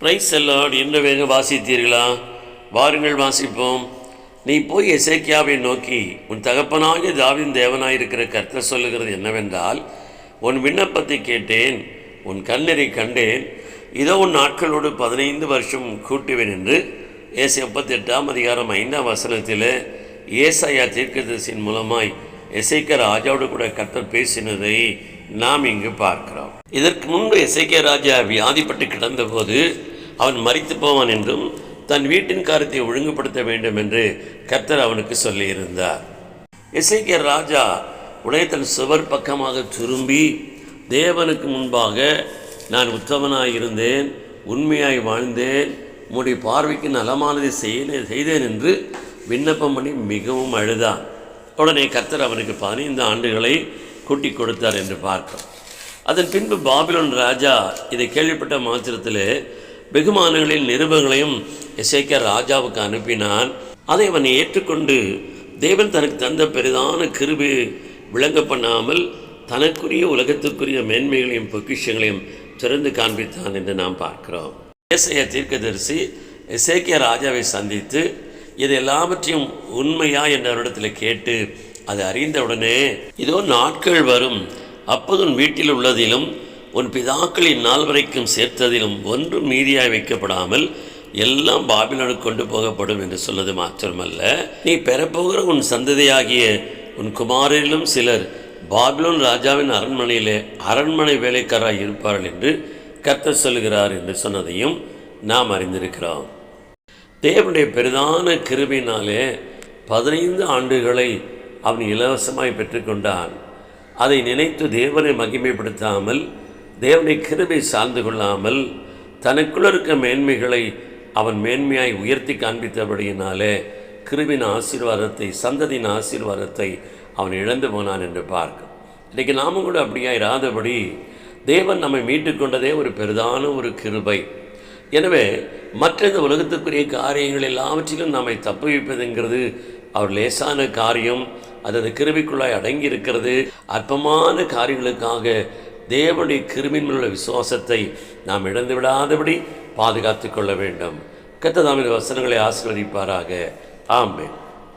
Price எல்லாம் என்ன வேக வாசித்தீர்களா? வாருங்கள் வாசிப்போம். நீ போய் எசேக்கியாவை நோக்கி, உன் தகப்பனாகிய தாவீதின் தேவனாயிருக்கிற கர்த்தர் சொல்லுகிறது என்னவென்றால், உன் விண்ணப்பத்தை கேட்டேன், உன் கண்ணீரை கண்டேன், இதோ உன் நாட்களோடு 15 வருஷம் கூட்டுவேன் என்று ஏசாயா 38:5 ஏசாயா தீர்க்கதரிசியின் மூலமாய் எசேக்கியா ராஜாவோடு கூட கர்த்தர் பேசினதை நாம் இங்கு பார்க்கிறோம். இதற்கு முன்பு எசேக்கியா ராஜா வியாதிப்பட்டு கிடந்தபோது அவன் மரித்து போவான் என்றும் தன் வீட்டின் காரியத்தை ஒழுங்குபடுத்த வேண்டும் என்று கர்த்தர் அவனுக்கு சொல்லியிருந்தார். எசேக்கியா ராஜா உடைய தன் சுவர் பக்கமாக திரும்பி தேவனுக்கு முன்பாக, நான் உத்தமனாயிருந்தேன், உண்மையாய் வாழ்ந்தேன், உம்முடைய பார்வைக்கு நலமானதை செய்தேன் என்று விண்ணப்பம் பண்ணி மிகவும் அழுதான். உடனே கர்த்தர் அவனுக்கு 15 ஆண்டுகளை கூட்டி கொடுத்தார் என்று பார்க்கிறோம். அதன் பின்பு பாபிலோன் ராஜா இதை கேள்விப்பட்ட மாத்திரத்தில் வெகுமானங்களின் நிருபங்களையும் எசேக்கியா ராஜாவுக்கு அனுப்பினான். அதை அவன் ஏற்றுக்கொண்டு தேவன் தனக்கு தந்த பெரிதான கிருபை விளங்க பண்ணாமல் தனக்குரிய உலகத்துக்குரிய மேன்மைகளையும் பொக்கிஷங்களையும் திறந்து காண்பித்தான் என்று நாம் பார்க்கிறோம். ஏசாயா தீர்க்கதரிசி எசேக்கியா ராஜாவை சந்தித்து இது எல்லாவற்றையும் உண்மையா என்ற அவரிடத்தில் கேட்டு அதை அறிந்தவுடனே, இதோ நாட்கள் வரும், அப்போது உன் வீட்டில் உள்ளதிலும் உன் பிதாக்களின் நாள் வரைக்கும் சேர்த்ததிலும் ஒன்றும் மீதியாய் வைக்கப்படாமல் எல்லாம் பாபிலோனுக்கு கொண்டு போகப்படும் என்று சொன்னது மாத்திரமல்ல, நீ பெறப்போகிற உன் சந்ததியாகிய உன் குமாரிலும் சிலர் பாபிலோன் ராஜாவின் அரண்மனை வேலைக்காராய் இருப்பார்கள் என்று கர்த்தர் சொல்கிறார் என்று சொன்னதையும் நாம் அறிந்திருக்கிறோம். தேவனுடைய பெரிதான கிருபையினாலே 15 ஆண்டுகளை அவன் இலவசமாய் பெற்றுக்கொண்டான். அதை நினைத்து தேவனை மகிமைப்படுத்தாமல், தேவனை கிருபை சார்ந்து கொள்ளாமல், தனக்குள்ள இருக்க மேன்மைகளை அவன் மேன்மையாய் உயர்த்தி காண்பித்தபடியினாலே கிருபின் ஆசீர்வாதத்தை, சந்ததியின் ஆசீர்வாதத்தை அவன் இழந்து போனான் என்று பார்க்கும். இன்றைக்கு நாமும் கூட அப்படியா இராதபடி தேவன் நம்மை மீட்டுக்கொண்டதே ஒரு பெரிதான ஒரு கிருபை. எனவே மற்ற இந்த உலகத்துக்குரிய காரியங்கள் எல்லாவற்றிலும் நம்மை தப்புவிப்பதுங்கிறது அவர் லேசான காரியம். அது கிருபைக்குள்ளாய் அடங்கி இருக்கிறது. அற்பமான காரியங்களுக்காக தேவனுடைய கிருபையின் உள்ள விசுவாசத்தை நாம் இழந்து விடாதபடி பாதுகாத்து கொள்ள வேண்டும். கர்த்தர் தாமே வசனங்களை ஆசீர்வதிப்பாராக. ஆமென்.